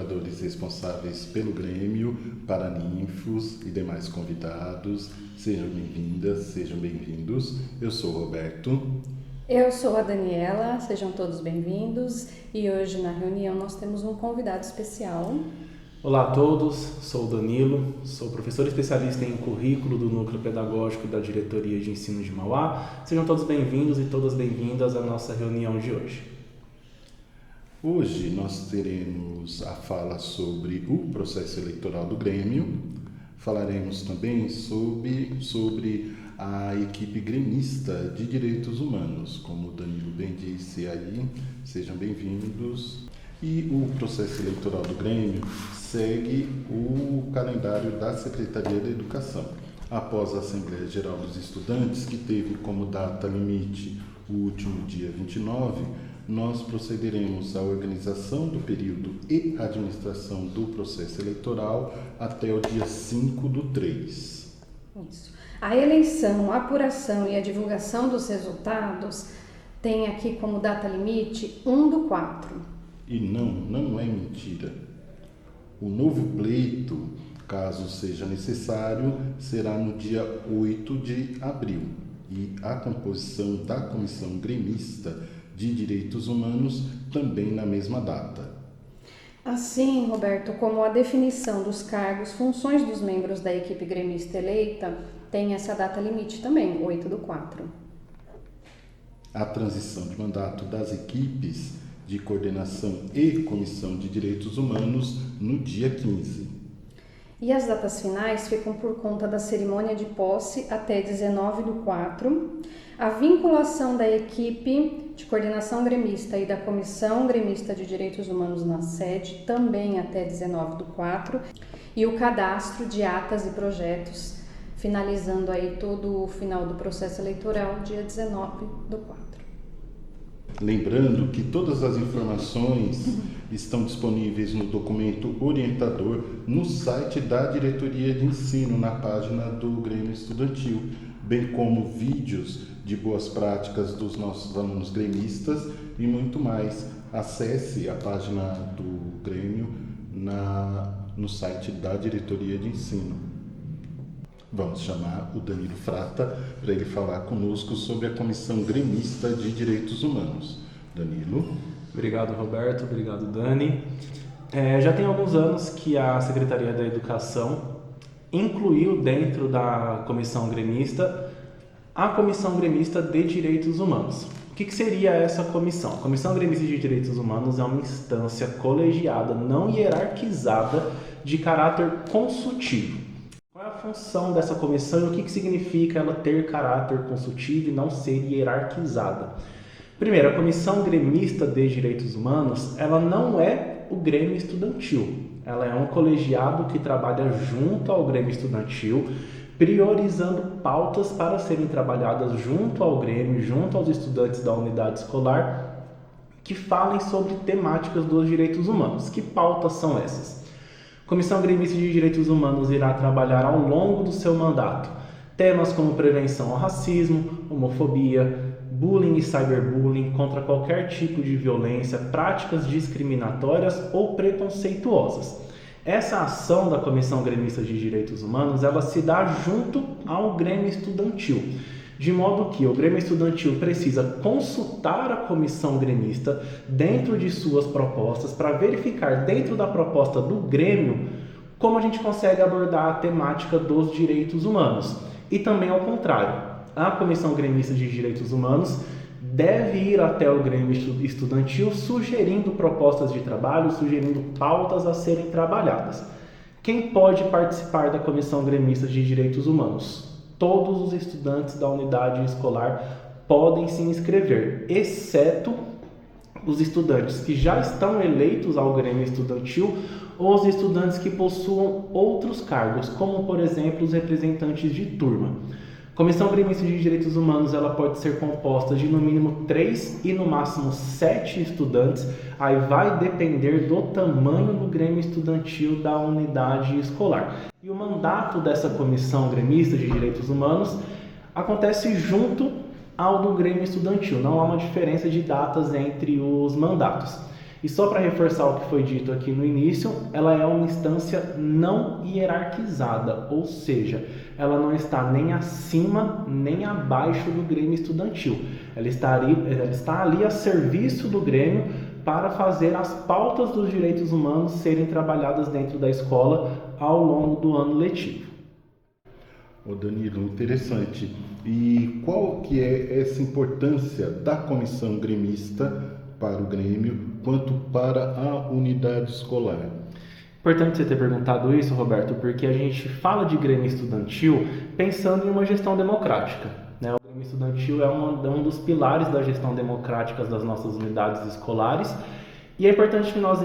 colaboradores responsáveis pelo Grêmio, paraninfos e demais convidados. Sejam bem-vindas, sejam bem-vindos. Eu sou o Roberto. Eu sou a Daniela, sejam todos bem-vindos. E hoje na reunião nós temos um convidado especial. Olá a todos, sou o Danilo, sou professor especialista em currículo do Núcleo Pedagógico da Diretoria de Ensino de Mauá. Sejam todos bem-vindos e todas bem-vindas à nossa reunião de hoje. Hoje nós teremos a fala sobre o processo eleitoral do Grêmio. Falaremos também sobre a equipe gremista de direitos humanos, como o Danilo bem disse aí. Sejam bem-vindos. E o processo eleitoral do Grêmio segue o calendário da Secretaria da Educação. Após a Assembleia Geral dos Estudantes, que teve como data limite o último dia 29, nós procederemos à organização do período e administração do processo eleitoral até o dia 5/3. Isso. A eleição, a apuração e a divulgação dos resultados tem aqui como data limite 1/4. E não é mentira. O novo pleito, caso seja necessário, será no dia 8 de abril. E a composição da Comissão Gremista de Direitos Humanos também na mesma data. Assim, Roberto, como a definição dos cargos, funções dos membros da equipe gremista eleita tem essa data limite também, 8/4. A transição de mandato das equipes de coordenação e comissão de direitos humanos no dia 15. E as datas finais ficam por conta da cerimônia de posse até 19/4, a vinculação da equipe de coordenação gremista e da comissão gremista de direitos humanos na sede também até 19/4 e o cadastro de atas e projetos, finalizando aí todo o final do processo eleitoral dia 19/4. Lembrando que todas as informações estão disponíveis no documento orientador no site da Diretoria de Ensino, na página do Grêmio Estudantil, bem como vídeos de boas práticas dos nossos alunos gremistas e muito mais. Acesse a página do Grêmio no site da Diretoria de Ensino. Vamos chamar o Danilo Frata para ele falar conosco sobre a Comissão Gremista de Direitos Humanos. Danilo. Obrigado, Roberto. Obrigado, Dani. Já tem alguns anos que a Secretaria da Educação incluiu dentro da Comissão Gremista a Comissão Gremista de Direitos Humanos. O que seria essa comissão? A Comissão Gremista de Direitos Humanos é uma instância colegiada, não hierarquizada, de caráter consultivo. Qual é a função dessa comissão e o que significa ela ter caráter consultivo e não ser hierarquizada? Primeiro, a Comissão Gremista de Direitos Humanos, ela não é o Grêmio Estudantil. Ela é um colegiado que trabalha junto ao Grêmio Estudantil, priorizando pautas para serem trabalhadas junto ao Grêmio, junto aos estudantes da unidade escolar, que falem sobre temáticas dos direitos humanos. Que pautas são essas? A Comissão Gremista de Direitos Humanos irá trabalhar ao longo do seu mandato temas como prevenção ao racismo, homofobia, bullying e cyberbullying, contra qualquer tipo de violência, práticas discriminatórias ou preconceituosas. Essa ação da Comissão Gremista de Direitos Humanos, ela se dá junto ao Grêmio Estudantil, de modo que o Grêmio Estudantil precisa consultar a comissão gremista dentro de suas propostas para verificar dentro da proposta do Grêmio como a gente consegue abordar a temática dos direitos humanos. E também ao contrário, a Comissão Gremista de Direitos Humanos deve ir até o Grêmio Estudantil sugerindo propostas de trabalho, sugerindo pautas a serem trabalhadas. Quem pode participar da Comissão Gremista de Direitos Humanos? Todos os estudantes da unidade escolar podem se inscrever, exceto os estudantes que já estão eleitos ao Grêmio Estudantil ou os estudantes que possuam outros cargos, como, por exemplo, os representantes de turma. A Comissão Gremista de Direitos Humanos ela pode ser composta de no mínimo 3 e no máximo 7 estudantes, aí vai depender do tamanho do Grêmio Estudantil da unidade escolar. E o mandato dessa Comissão Gremista de Direitos Humanos acontece junto ao do Grêmio Estudantil, não há uma diferença de datas entre os mandatos. E só para reforçar o que foi dito aqui no início, ela é uma instância não hierarquizada, ou seja, ela não está nem acima nem abaixo do Grêmio Estudantil. Ela está ali a serviço do Grêmio para fazer as pautas dos direitos humanos serem trabalhadas dentro da escola ao longo do ano letivo. Ô Danilo, interessante. E qual que é essa importância da comissão gremista para o Grêmio quanto para a unidade escolar? Importante você ter perguntado isso, Roberto, porque a gente fala de Grêmio Estudantil pensando em uma gestão democrática, né? O Grêmio Estudantil é um dos pilares da gestão democrática das nossas unidades escolares, e é importante que nós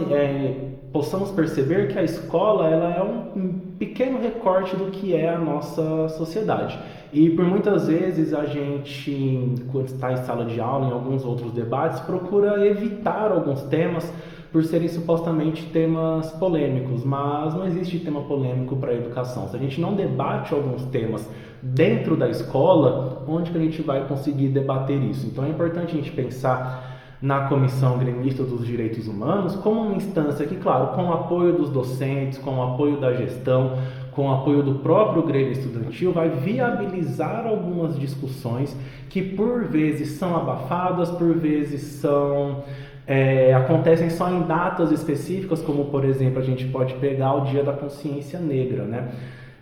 possamos perceber que a escola ela é um pequeno recorte do que é a nossa sociedade. E por muitas vezes a gente, quando está em sala de aula, em alguns outros debates, procura evitar alguns temas por serem supostamente temas polêmicos, mas não existe tema polêmico para a educação. Se a gente não debate alguns temas dentro da escola, onde que a gente vai conseguir debater isso? Então é importante a gente pensar na Comissão Gremista dos Direitos Humanos como uma instância que, claro, com o apoio dos docentes, com o apoio da gestão, com o apoio do próprio Grêmio Estudantil, vai viabilizar algumas discussões que por vezes são abafadas, por vezes acontecem só em datas específicas, como por exemplo a gente pode pegar o Dia da Consciência Negra, né?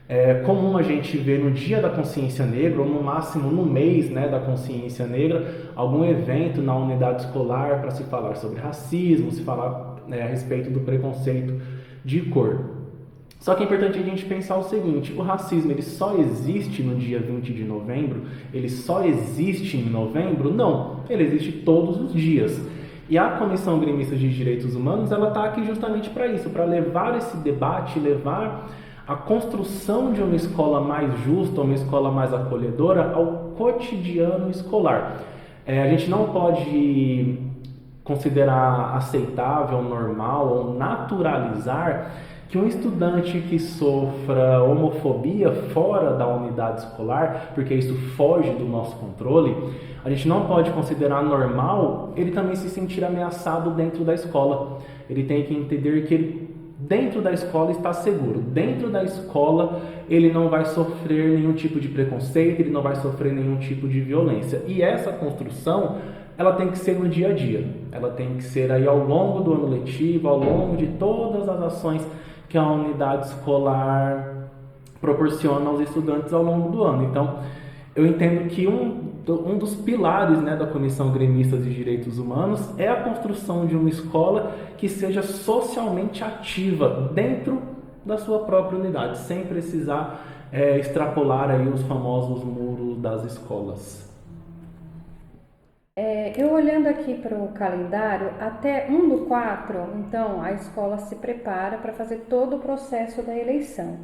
É comum a gente ver no Dia da Consciência Negra, ou no máximo no mês, né, da Consciência Negra, algum evento na unidade escolar para se falar sobre racismo, se falar a respeito do preconceito de cor. Só que é importante a gente pensar o seguinte: o racismo ele só existe no dia 20 de novembro? Ele só existe em novembro? Não, ele existe todos os dias. E a Comissão Gremista de Direitos Humanos ela está aqui justamente para isso, para levar esse debate, levar a construção de uma escola mais justa, uma escola mais acolhedora ao cotidiano escolar. A gente não pode considerar aceitável, normal ou naturalizar que um estudante que sofra homofobia fora da unidade escolar, porque isso foge do nosso controle, a gente não pode considerar normal ele também se sentir ameaçado dentro da escola. Ele tem que entender que ele dentro da escola está seguro. Dentro da escola ele não vai sofrer nenhum tipo de preconceito, ele não vai sofrer nenhum tipo de violência. E essa construção, ela tem que ser no dia a dia. Ela tem que ser aí ao longo do ano letivo, ao longo de todas as ações que a unidade escolar proporciona aos estudantes ao longo do ano. Então, eu entendo que um dos pilares, né, da Comissão Gremista de Direitos Humanos é a construção de uma escola que seja socialmente ativa dentro da sua própria unidade, sem precisar extrapolar aí os famosos muros das escolas. Eu olhando aqui para o calendário, até 1/4, então, a escola se prepara para fazer todo o processo da eleição.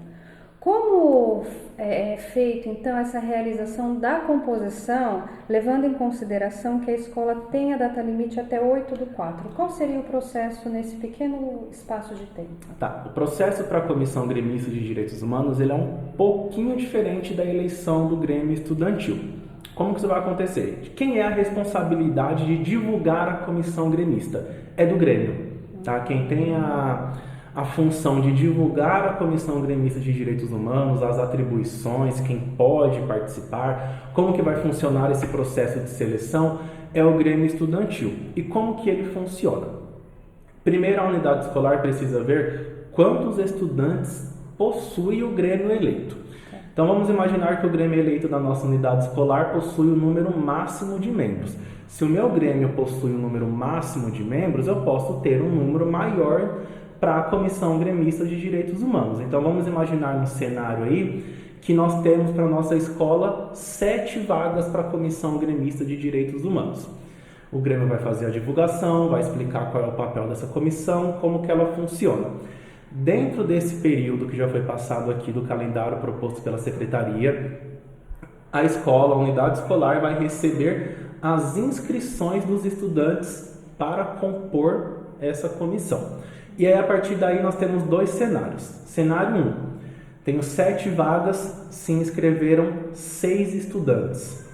Como é feito, então, essa realização da composição, levando em consideração que a escola tem a data limite até 8/4? Qual seria o processo nesse pequeno espaço de tempo? Tá. O processo para a Comissão Gremista de Direitos Humanos ele é um pouquinho diferente da eleição do Grêmio Estudantil. Como que isso vai acontecer? Quem é a responsabilidade de divulgar a Comissão Gremista? É do Grêmio. Tá? Quem tem a função de divulgar a Comissão Gremista de Direitos Humanos, as atribuições, quem pode participar, como que vai funcionar esse processo de seleção, é o Grêmio Estudantil. E como que ele funciona? Primeiro, a unidade escolar precisa ver quantos estudantes possui o Grêmio eleito. Então, vamos imaginar que o Grêmio eleito da nossa unidade escolar possui o número máximo de membros. Se o meu Grêmio possui um número máximo de membros, eu posso ter um número maior para a Comissão Gremista de Direitos Humanos. Então, vamos imaginar um cenário aí que nós temos para a nossa escola 7 vagas para a Comissão Gremista de Direitos Humanos. O Grêmio vai fazer a divulgação, vai explicar qual é o papel dessa comissão, como que ela funciona. Dentro desse período que já foi passado aqui do calendário proposto pela Secretaria, a escola, a unidade escolar vai receber as inscrições dos estudantes para compor essa comissão. E aí, a partir daí, nós temos 2 cenários. Cenário 1, tenho 7 vagas, se inscreveram 6 estudantes.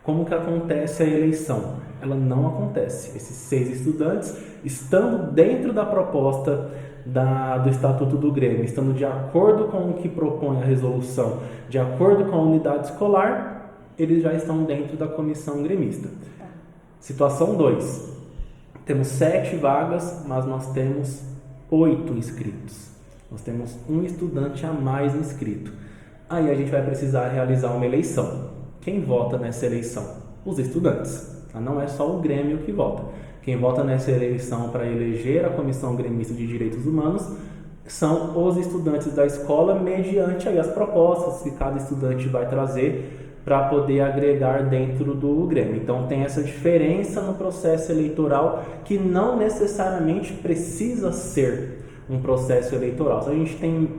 Como que acontece a eleição? Ela não acontece. Esses 6 estudantes, estando dentro da proposta do Estatuto do Grêmio, estando de acordo com o que propõe a resolução, de acordo com a unidade escolar, eles já estão dentro da comissão gremista. Situação 2. Temos 7 vagas, mas nós temos 8 inscritos. Nós temos um estudante a mais inscrito. Aí a gente vai precisar realizar uma eleição. Quem vota nessa eleição? Os estudantes. Não é só o Grêmio que vota. Quem vota nessa eleição para eleger a Comissão Gremista de Direitos Humanos são os estudantes da escola, mediante aí as propostas que cada estudante vai trazer para poder agregar dentro do Grêmio. Então tem essa diferença no processo eleitoral, que não necessariamente precisa ser um processo eleitoral. Se a gente tem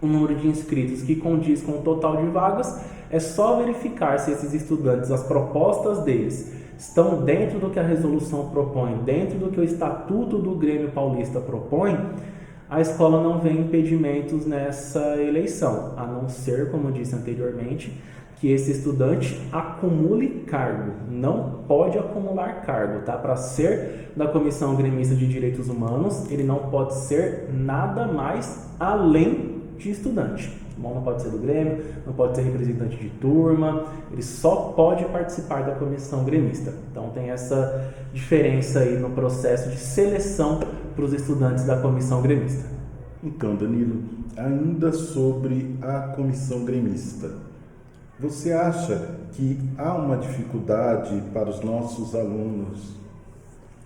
um número de inscritos que condiz com o total de vagas, é só verificar se esses estudantes, as propostas deles, estão dentro do que a resolução propõe, dentro do que o Estatuto do Grêmio Paulista propõe. A escola não vê impedimentos nessa eleição, a não ser, como eu disse anteriormente, que esse estudante acumule cargo. Não pode acumular cargo, tá? Para ser da Comissão Gremista de Direitos Humanos, ele não pode ser nada mais além de estudante. Não pode ser do Grêmio, não pode ser representante de turma, ele só pode participar da comissão gremista. Então tem essa diferença aí no processo de seleção para os estudantes da comissão gremista. Então, Danilo, ainda sobre a comissão gremista, você acha que há uma dificuldade para os nossos alunos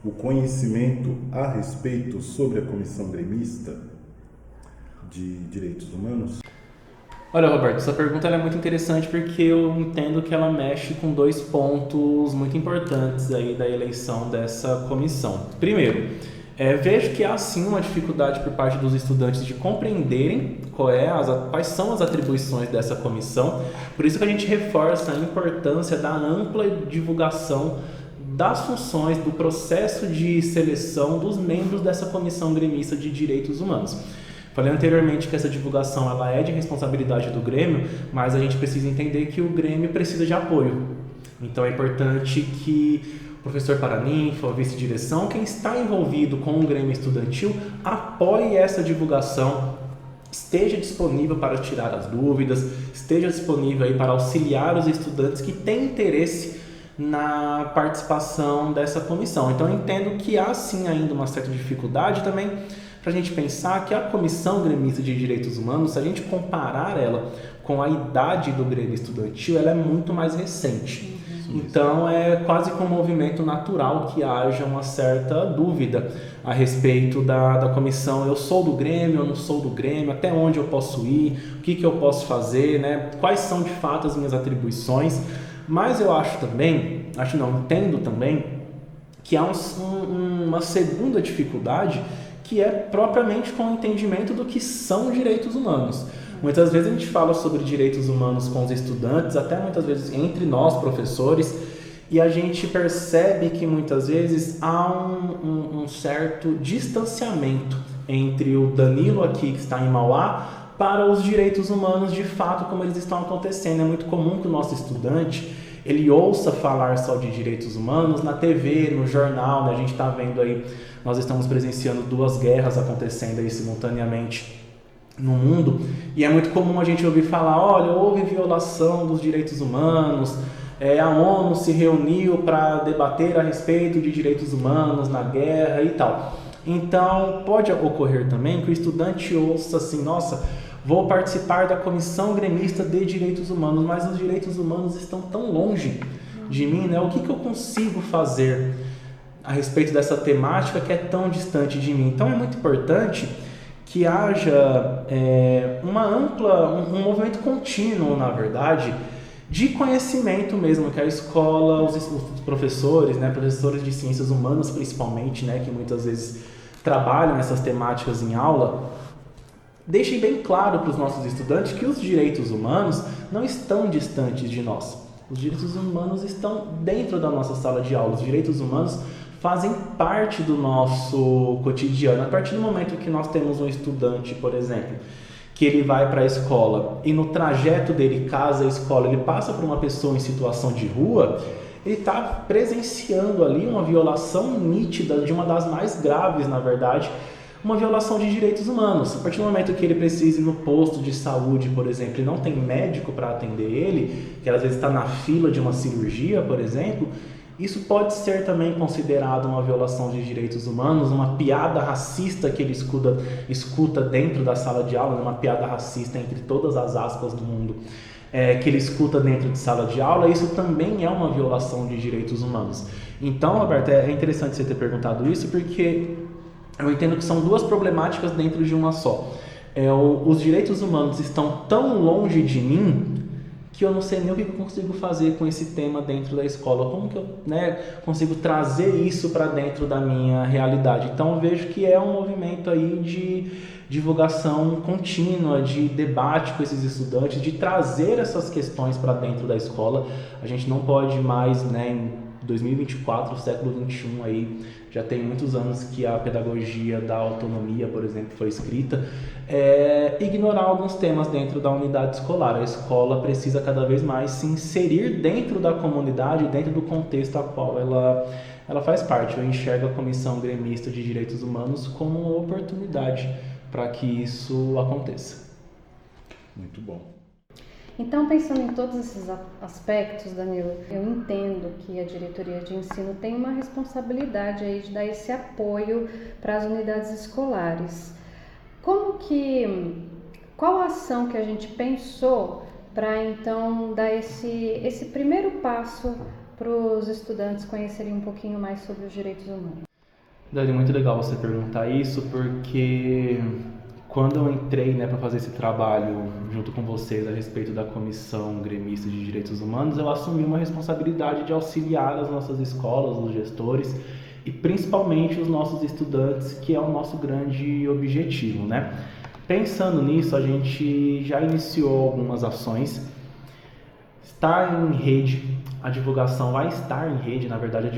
o conhecimento a respeito sobre a comissão gremista de direitos humanos? Olha, Roberto, essa pergunta é muito interessante porque eu entendo que ela mexe com 2 pontos muito importantes aí da eleição dessa comissão. Primeiro, vejo que há sim uma dificuldade por parte dos estudantes de compreenderem quais são as atribuições dessa comissão. Por isso que a gente reforça a importância da ampla divulgação das funções, do processo de seleção dos membros dessa comissão gremista de direitos humanos. Falei anteriormente que essa divulgação ela é de responsabilidade do Grêmio, mas a gente precisa entender que o Grêmio precisa de apoio. Então é importante que o professor Paraninfo, a vice-direção, quem está envolvido com o Grêmio Estudantil, apoie essa divulgação, esteja disponível para tirar as dúvidas, esteja disponível aí para auxiliar os estudantes que têm interesse na participação dessa comissão. Então eu entendo que há sim ainda uma certa dificuldade também para a gente pensar que a Comissão Gremista de Direitos Humanos, se a gente comparar ela com a idade do Grêmio Estudantil, ela é muito mais recente. Então é quase que um movimento natural que haja uma certa dúvida a respeito da comissão. Eu sou do Grêmio, eu não sou do Grêmio, até onde eu posso ir, o que eu posso fazer, né? Quais são de fato as minhas atribuições. Mas eu entendo também que há uma segunda dificuldade, que é propriamente com o entendimento do que são direitos humanos. Muitas vezes a gente fala sobre direitos humanos com os estudantes, até muitas vezes entre nós, professores, e a gente percebe que muitas vezes há um certo distanciamento entre o Danilo aqui, que está em Mauá, para os direitos humanos de fato como eles estão acontecendo. É muito comum que o nosso estudante ele ouça falar só de direitos humanos na TV, no jornal, né? A gente está vendo aí, nós estamos presenciando 2 guerras acontecendo aí simultaneamente no mundo, e é muito comum a gente ouvir falar, olha, houve violação dos direitos humanos, a ONU se reuniu para debater a respeito de direitos humanos na guerra e tal. Então pode ocorrer também que o estudante ouça assim, nossa, vou participar da Comissão Gremista de Direitos Humanos, mas os direitos humanos estão tão longe de mim, né? O que eu consigo fazer a respeito dessa temática que é tão distante de mim? Então é muito importante que haja um movimento contínuo, na verdade, de conhecimento mesmo, que a escola, os professores, né, professores de ciências humanas principalmente, né, que muitas vezes trabalham essas temáticas em aula, deixem bem claro para os nossos estudantes que os direitos humanos não estão distantes de nós. Os direitos humanos estão dentro da nossa sala de aula. Os direitos humanos fazem parte do nosso cotidiano. A partir do momento que nós temos um estudante, por exemplo, que ele vai para a escola e no trajeto dele, casa, escola, ele passa por uma pessoa em situação de rua, ele está presenciando ali uma violação nítida, de uma das mais graves, na verdade, uma violação de direitos humanos. A partir do momento que ele precisa ir no posto de saúde, por exemplo, e não tem médico para atender ele, que às vezes está na fila de uma cirurgia, por exemplo, isso pode ser também considerado uma violação de direitos humanos, uma piada racista que ele escuta dentro da sala de aula, uma piada racista entre todas as aspas do mundo, que ele escuta dentro de sala de aula, isso também é uma violação de direitos humanos. Então, Roberto, é interessante você ter perguntado isso, porque eu entendo que são duas problemáticas dentro de uma só. Os direitos humanos estão tão longe de mim que eu não sei nem o que eu consigo fazer com esse tema dentro da escola. Como que eu consigo trazer isso para dentro da minha realidade? Então eu vejo que é um movimento aí de divulgação contínua, de debate com esses estudantes, de trazer essas questões para dentro da escola. A gente não pode mais, em 2024, século 21 aí, já tem muitos anos que a pedagogia da autonomia, por exemplo, foi escrita, ignorar alguns temas dentro da unidade escolar. A escola precisa cada vez mais se inserir dentro da comunidade, dentro do contexto a qual ela faz parte. Eu enxergo a Comissão Gremista de Direitos Humanos como uma oportunidade para que isso aconteça. Muito bom. Então, pensando em todos esses aspectos, Danilo, eu entendo que a diretoria de ensino tem uma responsabilidade aí de dar esse apoio para as unidades escolares. Qual a ação que a gente pensou para então dar esse primeiro passo para os estudantes conhecerem um pouquinho mais sobre os direitos humanos? Dani, muito legal você perguntar isso, porque quando eu entrei para fazer esse trabalho junto com vocês a respeito da Comissão Gremista de Direitos Humanos, eu assumi uma responsabilidade de auxiliar as nossas escolas, os gestores e principalmente os nossos estudantes, que é o nosso grande objetivo, Pensando nisso, a gente já iniciou algumas ações. Está em rede, a divulgação vai estar em rede, na verdade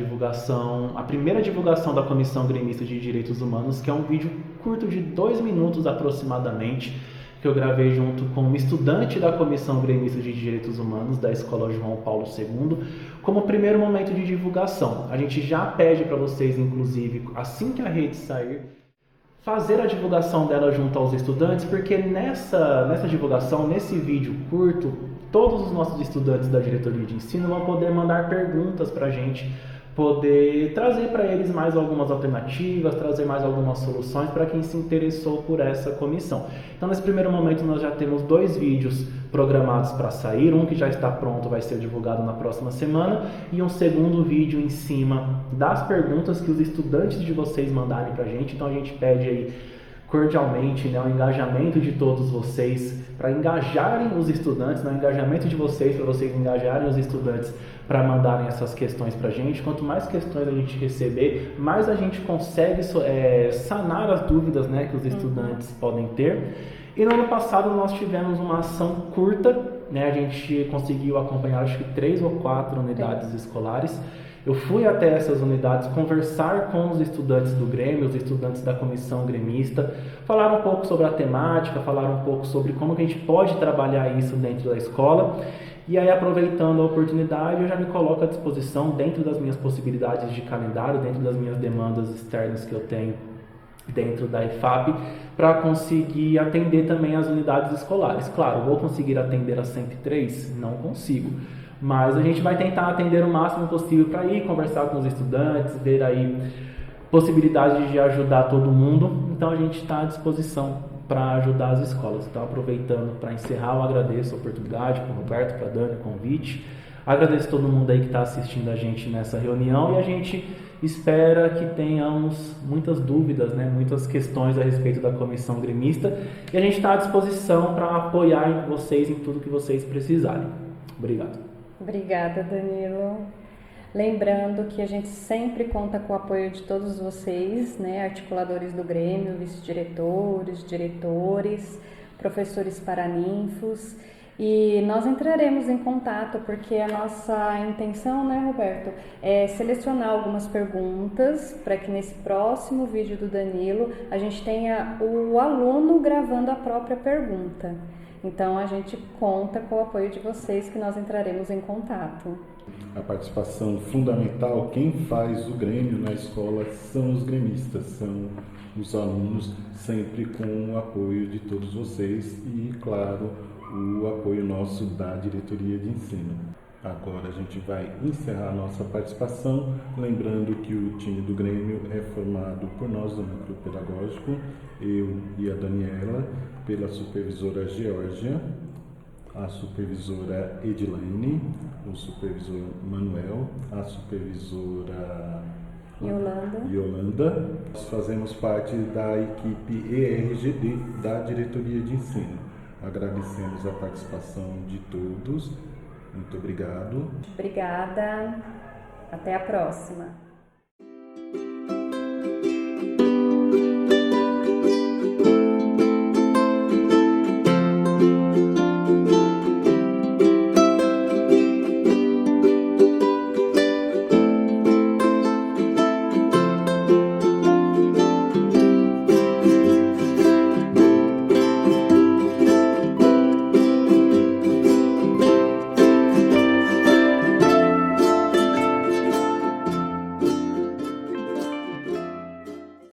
a primeira divulgação da Comissão Gremista de Direitos Humanos, que é um vídeo curto de 2 minutos aproximadamente, que eu gravei junto com um estudante da Comissão Gremista de Direitos Humanos da Escola João Paulo II, como primeiro momento de divulgação. A gente já pede para vocês, inclusive, assim que a rede sair, fazer a divulgação dela junto aos estudantes, porque nessa divulgação, nesse vídeo curto, todos os nossos estudantes da diretoria de ensino vão poder mandar perguntas para a gente, poder trazer para eles mais algumas alternativas, trazer mais algumas soluções para quem se interessou por essa comissão. Então, nesse primeiro momento, nós já temos 2 vídeos programados para sair, um que já está pronto, vai ser divulgado na próxima semana, e um segundo vídeo em cima das perguntas que os estudantes de vocês mandarem para a gente. Então, a gente pede aí cordialmente o engajamento de todos vocês para engajarem os estudantes, o engajamento de vocês para vocês engajarem os estudantes para mandarem essas questões para a gente. Quanto mais questões a gente receber, mais a gente consegue sanar as dúvidas que os estudantes podem ter. E no ano passado nós tivemos uma ação curta, a gente conseguiu acompanhar acho que 3 ou 4 unidades escolares. Eu fui até essas unidades conversar com os estudantes do Grêmio, os estudantes da comissão gremista, falar um pouco sobre a temática, falar um pouco sobre como que a gente pode trabalhar isso dentro da escola. E aí, aproveitando a oportunidade, eu já me coloco à disposição dentro das minhas possibilidades de calendário, dentro das minhas demandas externas que eu tenho dentro da EFAP, para conseguir atender também as unidades escolares. Claro, vou conseguir atender as 103? Não consigo. Mas a gente vai tentar atender o máximo possível para ir conversar com os estudantes, ver aí possibilidades de ajudar todo mundo. Então a gente está à disposição para ajudar as escolas. Então, aproveitando para encerrar, eu agradeço a oportunidade para o Roberto, para a Dani, o convite. Agradeço todo mundo aí que está assistindo a gente nessa reunião e a gente espera que tenhamos muitas dúvidas, muitas questões a respeito da comissão gremista, e a gente está à disposição para apoiar vocês em tudo que vocês precisarem. Obrigado. Obrigada, Danilo. Lembrando que a gente sempre conta com o apoio de todos vocês, articuladores do Grêmio, vice-diretores, diretores, professores paraninfos. E nós entraremos em contato porque a nossa intenção, né, Roberto, é selecionar algumas perguntas para que nesse próximo vídeo do Danilo a gente tenha o aluno gravando a própria pergunta. Então a gente conta com o apoio de vocês que nós entraremos em contato. A participação fundamental, quem faz o Grêmio na escola são os gremistas, são os alunos, sempre com o apoio de todos vocês e, claro, o apoio nosso da diretoria de ensino. Agora a gente vai encerrar a nossa participação, lembrando que o time do Grêmio é formado por nós do núcleo pedagógico, eu e a Daniela, pela supervisora Geórgia, a supervisora Edilene, o supervisor Manuel, a supervisora Yolanda. Nós fazemos parte da equipe ERGD da diretoria de ensino. Agradecemos a participação de todos. Muito obrigado. Obrigada. Até a próxima.